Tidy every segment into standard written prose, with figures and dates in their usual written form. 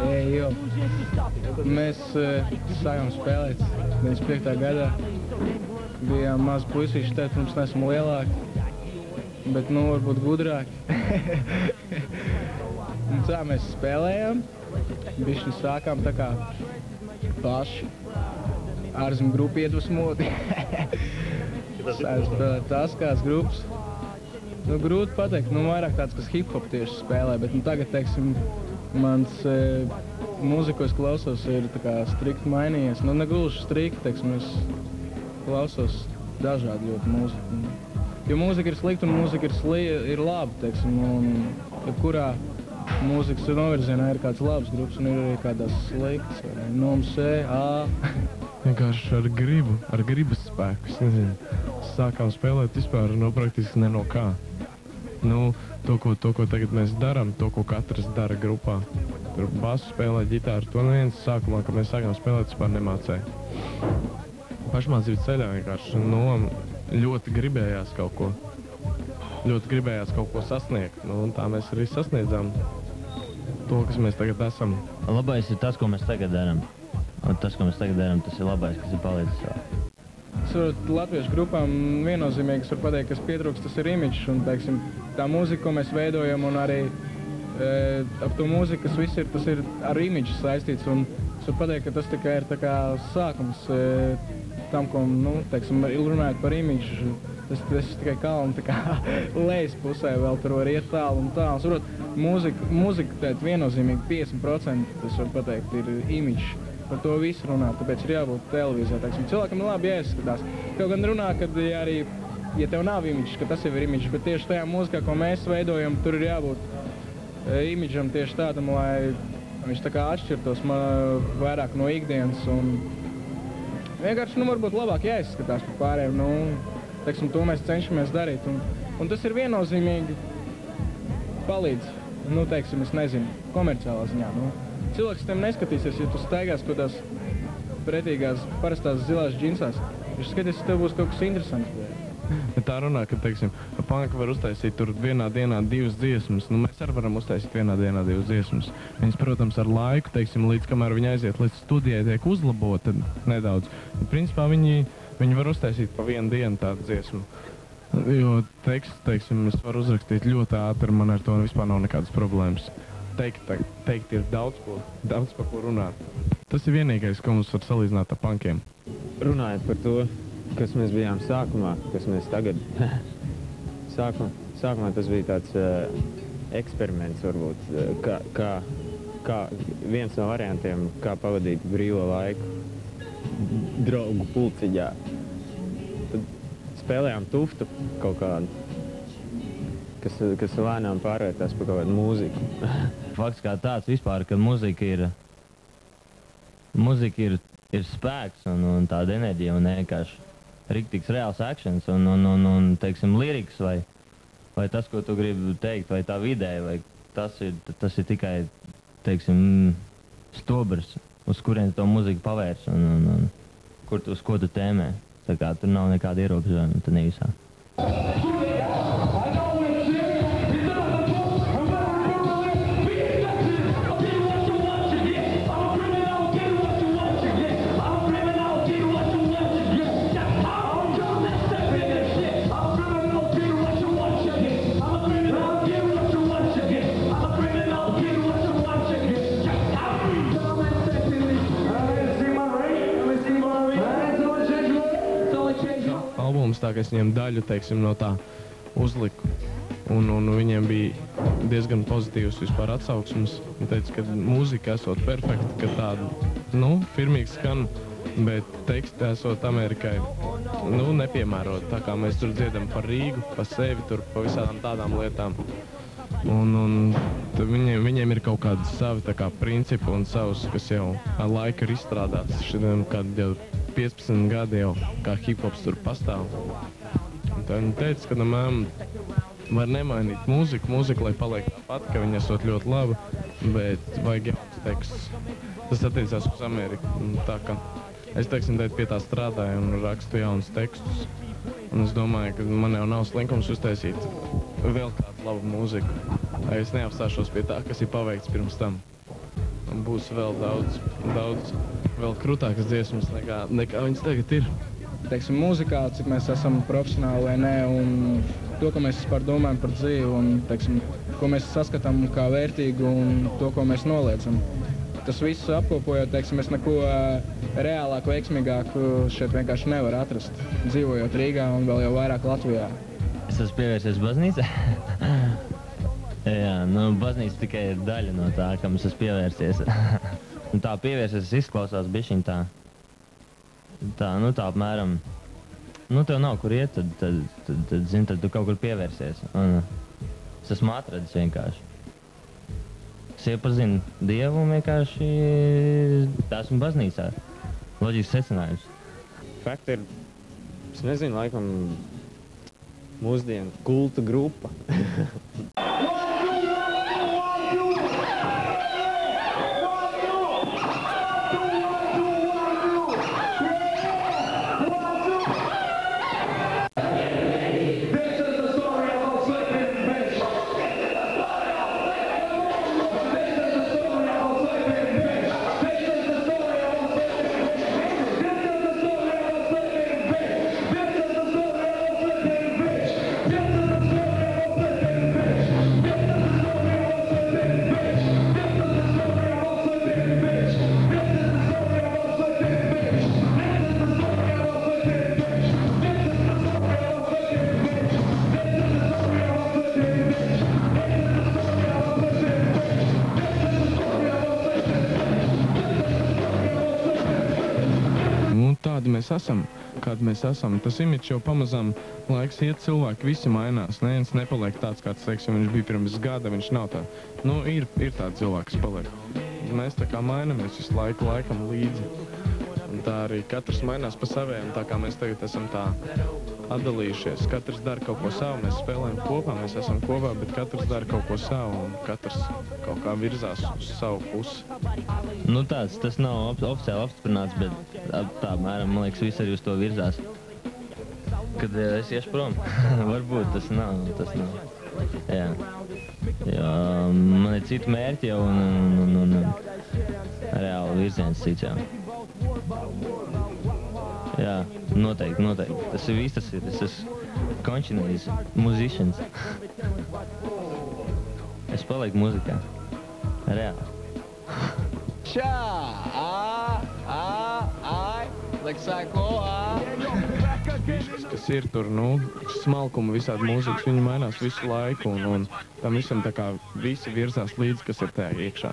Jo. Mēs sākām spēlēt 95. gadā. Bijām maz puisīši, tad mums nesam lielāki, bet, varbūt gudrāki. Un tā mēs spēlējām, bišķi sākām tā kā paši, ārzem grupu iedvesmoti. Sākām spēlēt tās kāds grupas. Grūti pateikt, vairāk tāds, kas hip-hop tieši spēlē, bet tagad, teiksim, mans mūzika, ko es klausos, ir tā kā strikt mainījies. Negluži strikt, teiksim, es klausos dažādi ļoti mūziku. Jo mūzika ir slikta un mūzika ir laba, teiksim, un jebkurā mūzikas novirzienā ir kāds labs grupas un ir arī kādās sliktas, vai Nomsē, Vienkārši ar gribas spēku, es nezinu. Sākām spēlēt vispār praktiski ne no kā. To, ko tagad mēs darām, to, ko katrs dara grupā. Tur basu spēlē, ģitāru, to neviens sākumā, kad mēs sākām spēlēt, vispār nemācēja. Pašmācības ceļā vienkārši, ļoti gribējās kaut ko. Ļoti gribējās kaut ko sasniegt, un tā mēs arī sasniedzām to, kas mēs tagad esam. Labais ir tas, ko mēs tagad darām. Un tas, ko mēs tagad darām, tas ir labais, kas ir palicis vēl. Latviešu grupām viennozīmīgi, es varu pateikt, kas pietrūkst, tas ir imidžs, un, teiksim, tā mūzika, ko mēs veidojam, un arī ap to mūziku, kas viss ir, tas ir ar imidžu saistīts, un es varu pateikt, ka tas tikai ir tā kā sākums tam, ko, teiksim, runājot par imidžu, tas tikai kalnu tā kā lejas pusē vēl tur var iet tālu un tālu. Saprot, mūzika tēt viennozīmīgi 50%, es varu pateikt, ir imidžs. Par to visu runā, tāpēc ir jābūt televīzijā. Cilvēkam ir labi jāizskatās. Kaut gan runā, ka arī, ja tev nav imidžs, ka tas jau ir imidžs, bet tieši tajā mūzikā, ko mēs veidojam, tur ir jābūt imidžam tieši tādam, lai viņš tā kā atšķirtos vairāk no ikdienas un vienkārši, varbūt labāk jāizskatās par pārējiem. Teiksim, to mēs cenšamies darīt. Un tas ir viennozīmīgi palīdz, teiksim, es nezinu, komerciālā ziņā. Cilvēks tam neskatīsies, ja tu staigās kaut tās pretīgās, parastās zilās džinsās. Viņš skaties, ka tev būs kaut kas interesants. Bet tā runā, ka, teiksim, panka var uztaisīt tur vienā dienā 2 dziesmas. Mēs arī varam uztaisīt vienā dienā 2 dziesmas. Viņas, protams, ar laiku, teiksim, līdz kamēr viņi aiziet līdz studijai, tiek uzlabota nedaudz. Bet, principā, viņi var uztaisīt pa vienu dienu tādu dziesmu. Jo tekstu, teiksim, es varu uzrakstīt ļoti ātri, man ar to vispār nav nekādas problēmas. Teikt ir daudz par ko runāt. Tas ir vienīgais, ko mums var salīdzināt ar punkiem. Runājot par to, kas mēs bijām sākumā, kas mēs tagad. Sākumā tas bija tāds eksperiments, varbūt, kā viens no variantiem, kā pavadīt brīvo laiku draugu pulciņā. Tad spēlējām tuftu kaut kādu, kas lēnām pārvērtās par kaut kādu mūziku. Fakts kā tāds vispār, ka mūzika ir spēks un tāda enerģija un vienkārši riktīgs reāls actions un teiksim, liriks vai tas, ko tu gribi teikt, vai tā vidē, vai tas ir tikai, teiksim, stobrs, uz kurien to mūziku pavērs un uz ko tu tēmē. Tā kā tur nav nekāda ierobežojuma, tad ne visā. Tā kā es viņiem daļu, teiksim, no tā uzliku, un viņiem bija diezgan pozitīvs vispār atsauksmes. Viņi teica, ka mūzika esot perfekta, ka tāda, firmīgi skan, bet teksti esot Amerikai, nepiemērot. Tā kā mēs tur dziedam par Rīgu, pa sevi, tur pa visādām tādām lietām. Un viņiem ir kaut kādi savi tā kā principi un savus, kas jau ar laiku ir izstrādāts. Šodien kādi jau 15 gadi jau, kā hip-hops tur pastāv. Un tā viņi teica, ka var nemainīt mūziku, lai paliek tāpat, ka viņi esot ļoti laba, bet vajag jauns teksts. Tas attiecās uz Ameriku. Un tā kā es, teiksim, pie tā strādāju un rakstu jaunus tekstus. Un es domāju, ka man jau nav slinkums uztaisīt vēl kādu labu mūziku. Es neapstāšos pie tā, kas ir paveikts pirms tam. un būs vēl daudz vēl krūtākas dziesmas nekā viņas tagad ir. Teiksim, mūzikā, cik mēs esam profesionāli vai nē, un to, ko mēs vispār domājam par dzīvi, un, teiksim, ko mēs saskatām kā vērtīgu, un to, ko mēs noliedzam. Tas viss apkopojot, teiksim, es neko reālāku, veiksmīgāku šeit vienkārši nevaru atrast, dzīvojot Rīgā un vēl jau vairāk Latvijā. Es esmu pievērsies baznīcai. Jā, nu, baznīca tikai ir daļa no tā, kam es esmu pievērsies. Un tā pievērsies izklausās bišķiņ tā, nu tā apmēram, nu tev nav kur iet, tad tu kaut kur pievērsies. Un es esmu atradis vienkārši. Es iepazinu Dievu un vienkārši esmu baznīcā. Loģisks secinājums. Fakti ir, es nezinu, laikam mūsdienu kulta grupa. Kādi mēs esam. Tas imidžs jau pamazām laiks iet, cilvēki visi mainās. Neviens nepaliek tāds, kāds, teiksim, viņš bija pirms gada, viņš nav tā. Nu, ir tādi cilvēki, kas paliek. Mēs tā kā mainamies visu laiku laikam līdzi. Un tā arī katrs mainās pa saviem, tā kā mēs tagad esam tā atdalījušies. Katrs dara kaut ko savu, mēs spēlējam kopā, mēs esam kopā, bet katrs dara kaut ko savu un katrs kaut kā virzās uz savu pusi. Nu tas nav oficiāli apstiprināts, bet tā mēram, man liekas, visi arī uz to virzās. Kad es iešu prom, varbūt tas nav. Jā. Jo man ir citi mērķi jau un reāli virziens cits jau. Jā, noteikti. Tas ir viss, tas esmu končinējis, musicians. Es palieku muzikā. Reāli. Čā! Like sako, kas ir tur, nu, smalkuma visādi mūzikas, viņi mainās visu laiku, un tam visam tā kā visi virzās līdzi, kas ir tajā iekšā.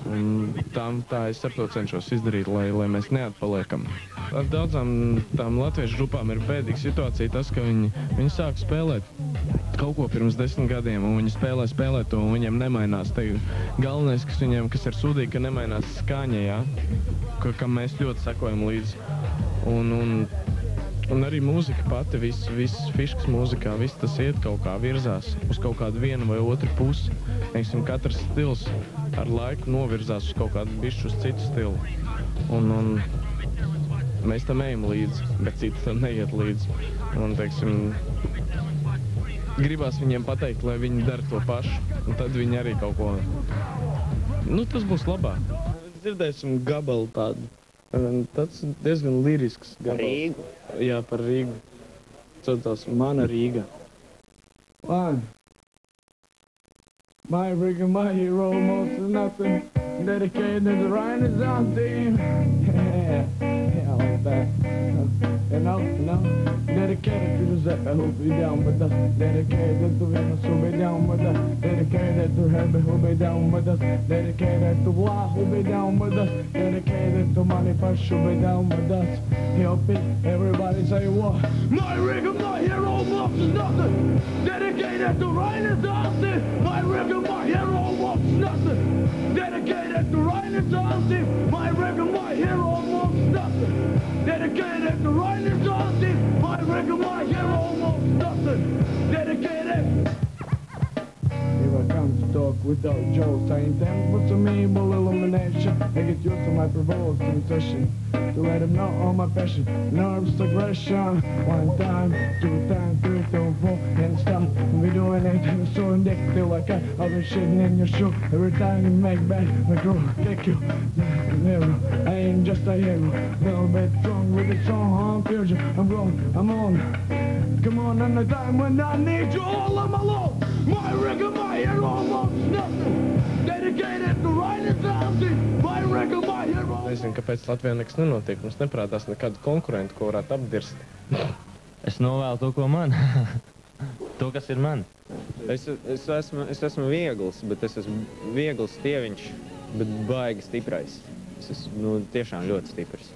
Un tā es ar to cenšos izdarīt, lai mēs neatpaliekam. Ar daudzām tām latviešu grupām ir bēdīga situācija tas, ka viņi sāk spēlēt kaut ko pirms 10 gadiem, un viņi spēlē to, un viņiem nemainās. Te galvenais, kas viņiem, kas ir sūdīgi, ka nemainās skaņa, jā, kam mēs ļoti sekojam līdzi. Un arī mūzika pati, viss fiškas mūzikā, viss tas iet kaut kā virzās uz kaut kādu vienu vai otru pusi. Teiksim, katrs stils ar laiku novirzās uz kaut kādu bišķu uz citu stilu. Un mēs tam ejam līdzi, bet citi tam neiet līdzi. Un, teiksim, gribās viņiem pateikt, lai viņi dara to pašu, un tad viņi arī kaut ko... Nu, tas būs labāk. Dzirdēsim gabalu tādu. Tas diezgan lirisks gabals. Rīgu? Jā, par Rīgu. Cotās Mana Rīga. One. My Riga, my hero, most of nothing. Dedicated to the Renaissance team. Yeah, like that. You know? Dedicated to the Zeppe who'll be down with us. Dedicated to Venus who'll be down with us. Dedicated to Herbie who'll be down with us. Dedicated to Wah who'll be down with us. Dedicated to Money Push who'll be down with us. Help it, everybody say what? My Riga, my hero, most of nothing. Dedicated to Renaissance team. My Riga, my hero, most nothing. Dedicated to Renaissance team. My Riga, my hero, most nothing. Dedicated to Renaissance team. My Riga, my hero, most nothing. Dedicated. Here I come to talk without jokes. I intend with some evil illumination. I get used to my provoking session to let him know all my passion, nervous aggression. 1 time, 2 times, 3 to 4, and stop. We doing it so addictive like I've been shitting in your shoe. Every time you make bad, my crew kick you. Never, I ain't just a hero. Little bit strong with the song, I'm future. I'm wrong, I'm on. Come on, and the time when I need you all, I'm alone. My record, my hero, almost nothing. Dedicated to writing something. My record, my hero. Nezinu, kāpēc Latvijā nekas nenotiek. Mums neprātās nekādu konkurentu, ko varētu apdirst. Es novēlu to, ko man. To, kas ir man. Es esmu viegls, bet es esmu viegls tieviņš, bet baigi stiprais. Es esmu tiešām ļoti stiprs.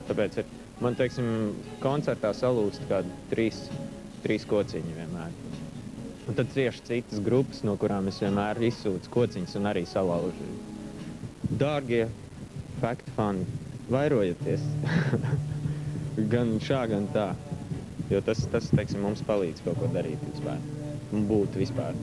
Tāpēc man, teiksim, koncertā salūst kādi 3 kociņi vienmēr. Un tad cieši citas grupas, no kurām es vienmēr izsūcu kociņus un arī salaužu. Dārgie fakti fani, vairojieties. Gan šā, gan tā. Jo tas, teiksim, mums palīdz kaut ko darīt vispār. Un būt vispār.